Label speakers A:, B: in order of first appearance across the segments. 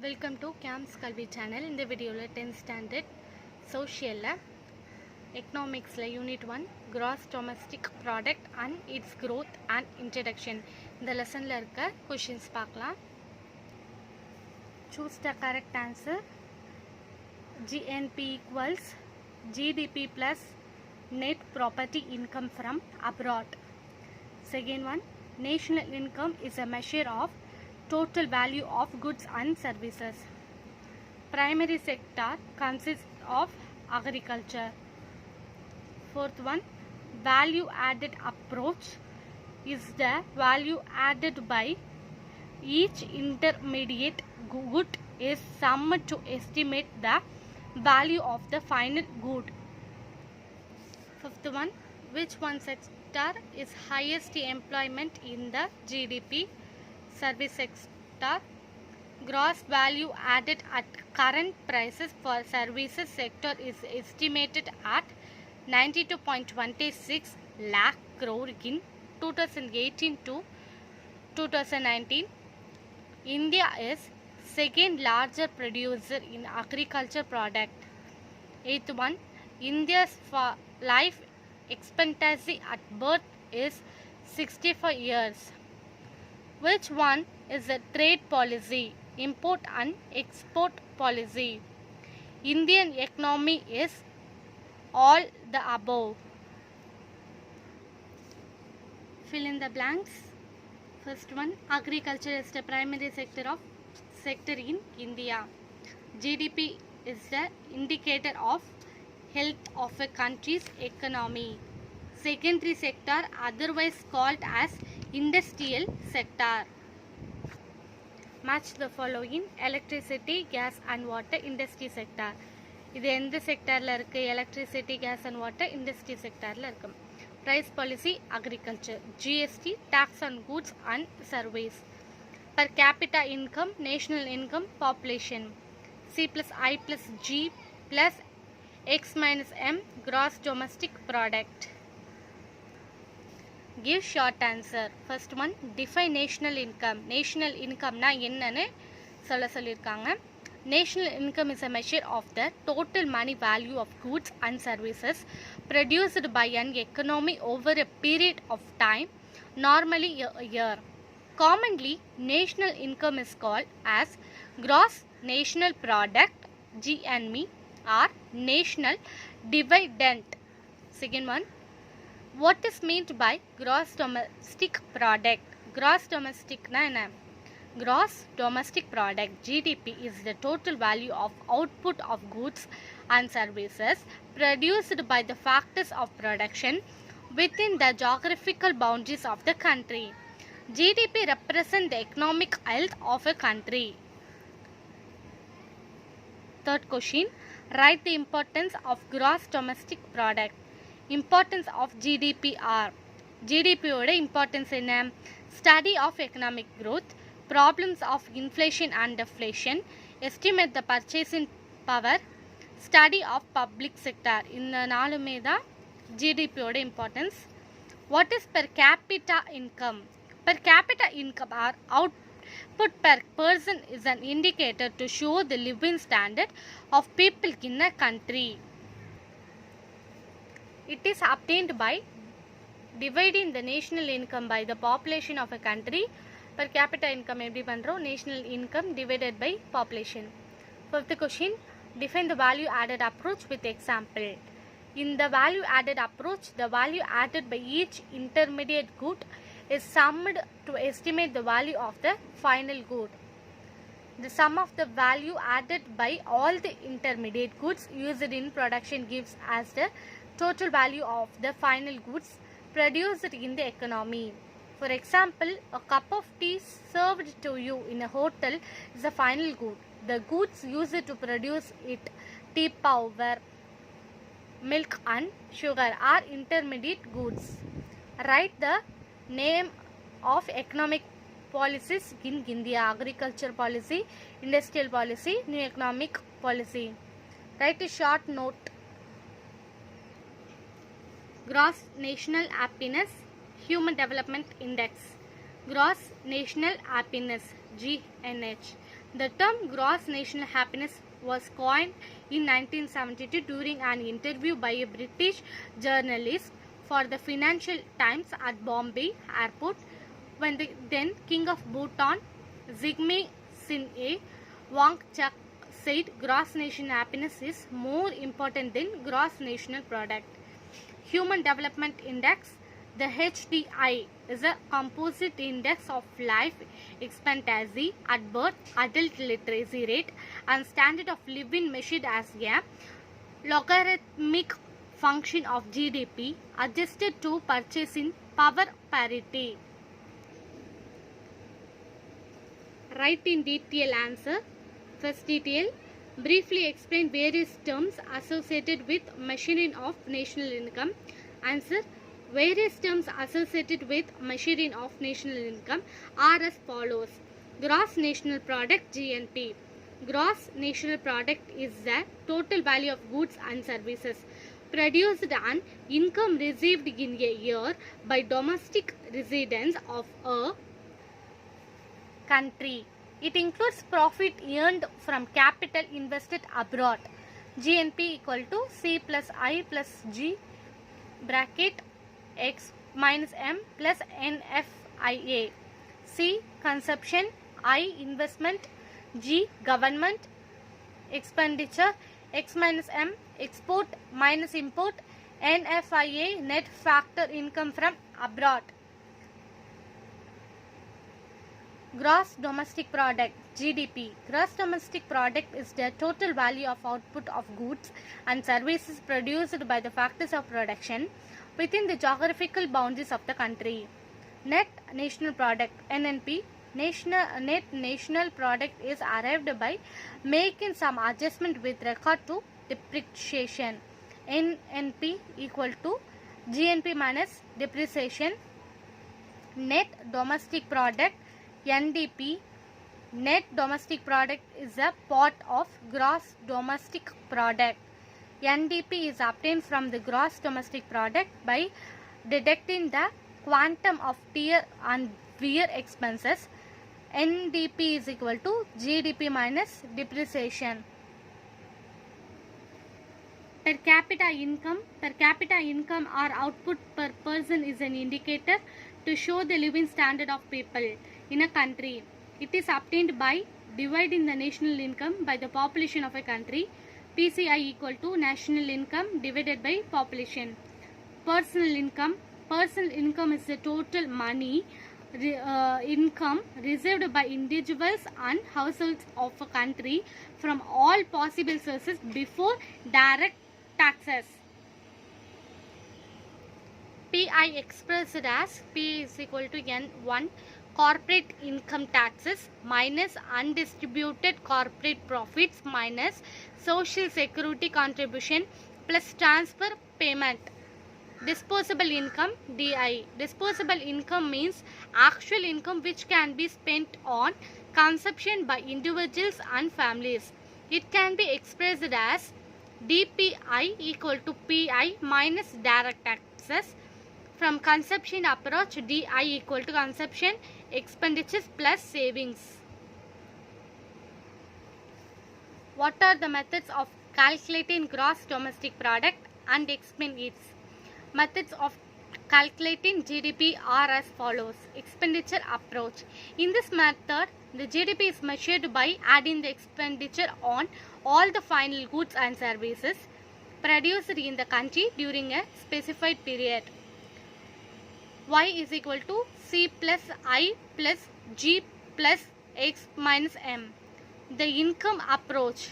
A: Welcome to CAMS Kalvi channel. இந்த வீடியோல 10th standard socialல economicsல unit 1 gross domestic product and its growth and introduction இந்த லெசன்ல இருக்க questions பார்க்கலாம். Choose the correct answer. GNP equals GDP plus net property income from abroad. Second one, national income is a measure of total value of goods and services. Primary sector consists of agriculture. Fourth one, value added approach is the value added by each intermediate good is summed to estimate the value of the final good. Fifth one, which one sector is highest employment in the GDP? Service sector. Gross value added at current prices for services sector is estimated at 92.26 lakh crore in 2018 to 2019. India is second largest producer in agriculture product. Eighth one, India's life expectancy at birth is 65 years. Which one is a trade policy, import and export policy? Indian economy is all the above. Fill in the blanks. First one, agriculture is the primary sector in India. GDP is the indicator of health of a country's economy. Secondary sector, otherwise called as industrial sector. Match the following: electricity, gas and water, industry sector. இது எந்த செக்டார்ல இருக்கு? Electricity, gas and water industry செக்டார்ல இருக்கு. Price policy, agriculture. GST, tax on goods and service. per capita income, national income, population. C plus I plus G plus X minus M, gross domestic product. Give short answer. First one, define national income. National income na என்னன்னு சொல்லிருக்காங்க. National income is a measure of the total money value of goods and services produced by an economy over a period of time, normally a year. Commonly, national income is called as gross national product, GNP, or national dividend. Second one, what is meant by gross domestic product? Gross domestic na enna? Gross domestic product, GDP, is the total value of output of goods and services produced by the factors of production within the geographical boundaries of the country. GDP represents the economic health of a country. Third question, write the importance of gross domestic product. Importance of GDPR. GDP ஓட importance என்ன? Study of economic growth, problems of inflation and deflation, estimate the purchasing power, study of public sector. இந்த நாலுமே தான் GDP ஓட importance. What is per capita income? Per capita income or output per person is an indicator to show the living standard of people in a country. It is obtained by dividing the national income by the population of a country. Per capita income எப்படி பண்றோம்? National income divided by population. Fifth question, define the value added approach with example. In the value added approach, the value added by each intermediate good is summed to estimate the value of the final good. The sum of the value added by all the intermediate goods used in production gives as the total value of the final goods produced in the economy. For example, a cup of tea served to you in a hotel is a final good. The goods used to produce it, tea powder, milk and sugar, are intermediate goods. Write the name of economic policies in India: agriculture policy, industrial policy, new economic policy. Write a short note. Gross national happiness, human development index. Gross national happiness, GNH. The term gross national happiness was coined in 1972 during an interview by a British journalist for the Financial Times at Bombay airport, when the then King of Bhutan, Zigme Sinhe Wangchuk, said gross national happiness is more important than gross national product. Human Development Index, the HDI, is a composite index of life expectancy at birth, adult literacy rate, and standard of living measured as a logarithmic function of GDP adjusted to purchasing power parity. Write in detail answer. First detail. Briefly explain various terms associated with measuring of national income. Answer. Various terms associated with measuring of national income are as follows. Gross national product, GNP. Gross national product is the total value of goods and services produced and income received in a year by domestic residents of a country. It includes profit earned from capital invested abroad. GNP equal to C plus I plus G bracket X minus M plus NFIA. C consumption, I investment, G government expenditure, X minus M export minus import, NFIA net factor income from abroad. Gross domestic product, GDP. Gross domestic product is the total value of output of goods and services produced by the factors of production within the geographical boundaries of the country. Net national product, NNP. Net national product is arrived by making some adjustment with regard to depreciation. NNP equal to GNP minus depreciation. Net domestic product, NDP. Net domestic product is a part of gross domestic product. NDP is obtained from the gross domestic product by deducting the quantum of tear and wear expenses. NDP is equal to GDP minus depreciation. Per capita income. Per capita income or output per person is an indicator to show the living standard of people in a country. It is obtained by dividing the national income by the population of a country. PCI equal to national income divided by population. Personal income. Personal income is the total money income received by individuals and households of a country from all possible sources before direct taxes. PI expressed as P is equal to N1 corporate income taxes minus undistributed corporate profits minus social security contribution plus transfer payment. Disposable income, DI. Disposable income means actual income which can be spent on consumption by individuals and families. It can be expressed as DPI equal to PI minus direct taxes. From consumption approach, DI equal to consumption expenditures plus savings. What are the methods of calculating gross domestic product and explain its? Methods of calculating GDP are as follows. Expenditure approach. In this method, the GDP is measured by adding the expenditure on all the final goods and services produced in the country during a specified period. Y is equal to C plus I plus G plus X minus M. The income approach.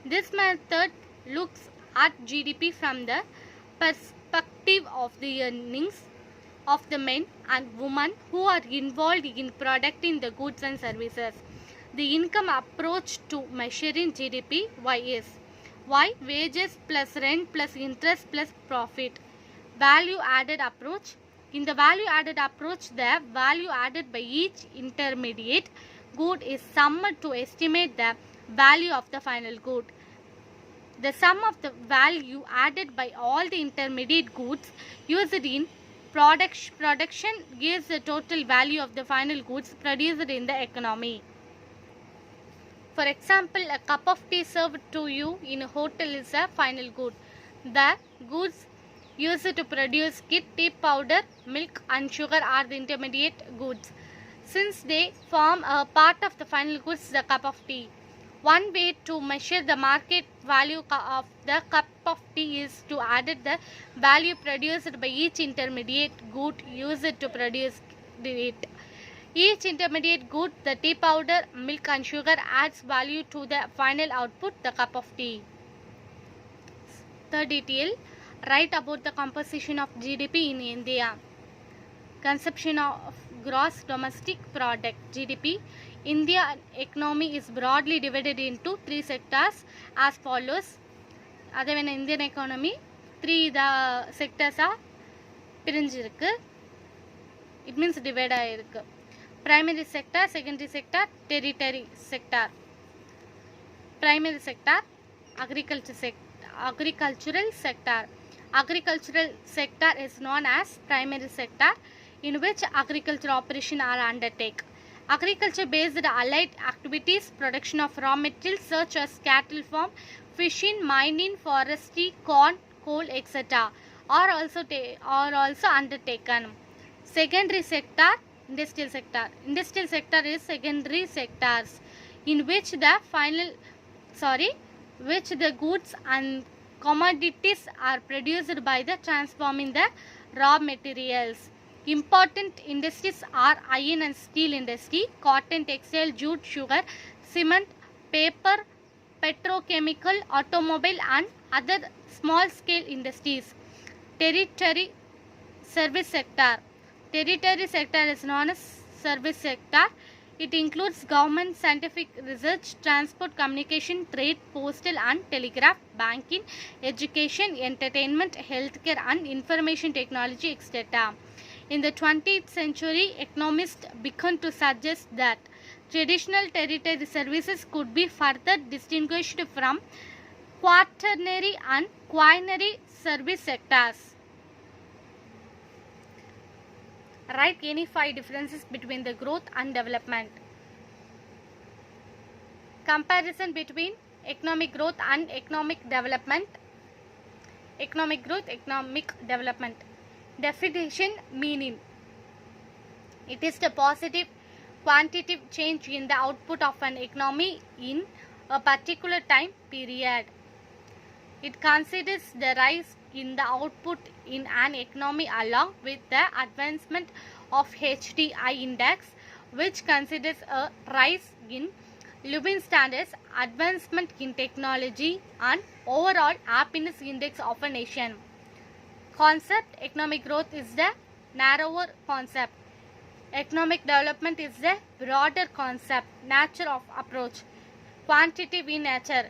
A: This method looks at GDP from the perspective of the earnings of the men and women who are involved in producing the goods and services. The income approach to measuring GDP Y is Y wages plus rent plus interest plus profit. Value added approach. In the value added approach, the value added by each intermediate good is summed to estimate the value of the final good. The sum of the value added by all the intermediate goods used in production gives the total value of the final goods produced in the economy. For example, a cup of tea served to you in a hotel is a final good. The goods used to produce it, tea powder, milk and sugar are the intermediate goods. Since they form a part of the final goods, the cup of tea. One way to measure the market value of the cup of tea is to add the value produced by each intermediate good used to produce it. Each intermediate good, the tea powder, milk and sugar, adds value to the final output, the cup of tea. Third detail, write about the composition of GDP in India. Conception of gross domestic product, GDP. Indian economy is broadly divided into three sectors as follows. அதே வேணா Indian economy three செக்டர்ஸாக பிரிஞ்சிருக்கு. It means divide ஆகிருக்கு. Primary sector, secondary sector, territory sector. Primary sector, agricultural sector. Agricultural sector is known as primary sector, in which agriculture operations are undertaken. Agriculture based allied activities, production of raw materials such as cattle farm, fishing, mining, forestry, corn, coal, etc. are also undertaken. Secondary sector, industrial sector. Industrial sector is secondary sectors in which the goods and commodities are produced by the transforming the raw materials. Important industries are iron and steel industry, cotton, textile, jute, sugar, cement, paper, petrochemical, automobile and other small scale industries. Tertiary service sector. Tertiary sector is known as service sector. It includes government, scientific research, transport, communication, trade, postal and telegraph, banking, education, entertainment, healthcare and information technology, etc. In the 20th century, economists began to suggest that traditional tertiary services could be further distinguished from quaternary and quinary service sectors. Write any 5 differences between the growth and development. Comparison between economic growth and economic development. Economic growth, economic development. Definition, meaning. It is the positive quantitative change in the output of an economy in a particular time period. It considers the rise in the output in an economy along with the advancement of HDI index, which considers a rise in living standards, advancement in technology and overall happiness index of a nation. Concept, economic growth is the narrower concept. Economic development is the broader concept. Nature of approach, quantitative in nature,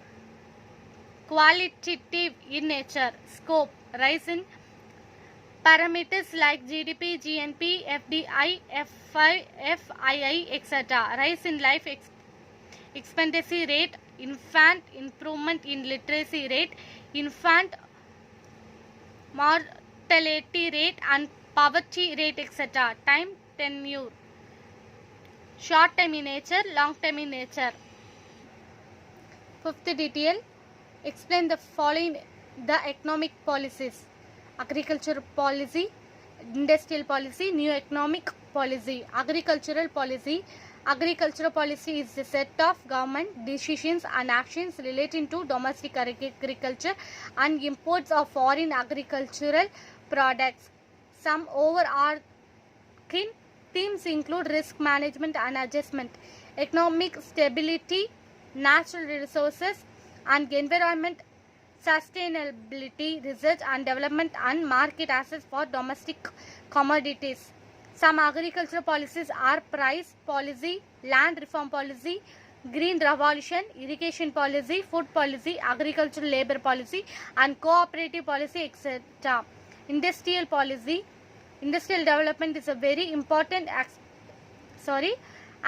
A: qualitative in nature. Scope, rise in parameters like GDP, GNP, FDI, FII, etc. Rise in life expectancy rate, infant improvement in literacy rate, infant mortality rate and poverty rate, etc. Time, tenure, short time in nature, long time in nature. Fifth detail, explain the following the economic policies: agriculture policy, industrial policy, new economic policy. Agricultural policy. Agricultural policy is a set of government decisions and actions relating to domestic agriculture and imports of foreign agricultural products. Some overarching themes include risk management and adjustment, economic stability, natural resources and environment, sustainability, research and development and market access for domestic commodities. Some agricultural policies are price policy, land reform policy, green revolution, irrigation policy, food policy, agricultural labor policy and cooperative policy, etc. Industrial policy. Industrial development is a very important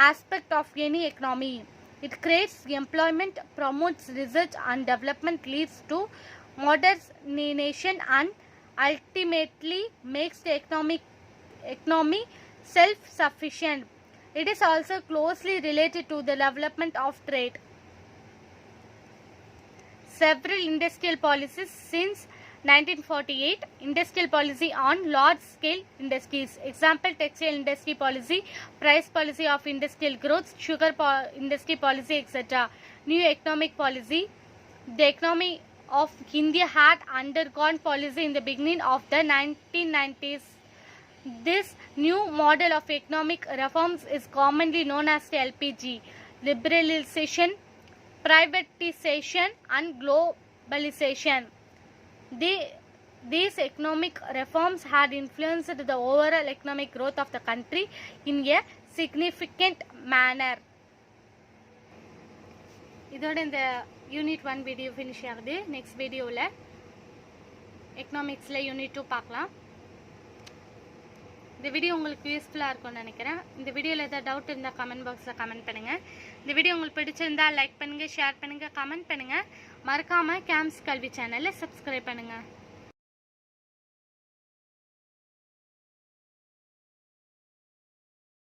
A: aspect of any economy. It creates employment, promotes research and development, leads to modernization and ultimately makes the economy self-sufficient. It is also closely related to the development of trade. several industrial policies since 1948. Industrial policy on large scale industries. Example, textile industry policy, price policy of industrial growth, sugar industry policy, etc. New economic policy. The economy of India had undergone policy in the beginning of the 1990s. This new model of economic reforms is commonly known as the LPG. Liberalization, privatization and globalization. These economic reforms had influenced the overall economic growth of the country in a significant manner. இதோட இந்த unit 1 video finish ஆகுது. Next வீடியோவில் எக்கனாமிக்ஸில் unit 2 பார்க்கலாம். இந்த video உங்களுக்கு யூஸ்ஃபுல்லாக இருக்கும்னு நினைக்கிறேன். இந்த வீடியோவில் ஏதாவது டவுட் இருந்தால் கமெண்ட் பாக்ஸில் கமெண்ட் பண்ணுங்கள். இந்த வீடியோ உங்களுக்கு பிடிச்சிருந்தால் லைக் பண்ணுங்கள், ஷேர் பண்ணுங்கள், கமெண்ட் பண்ணுங்கள். மறக்காமல் கேம்ஸ் கல்வி சேனலை சப்ஸ்கிரைப் பண்ணுங்கள்.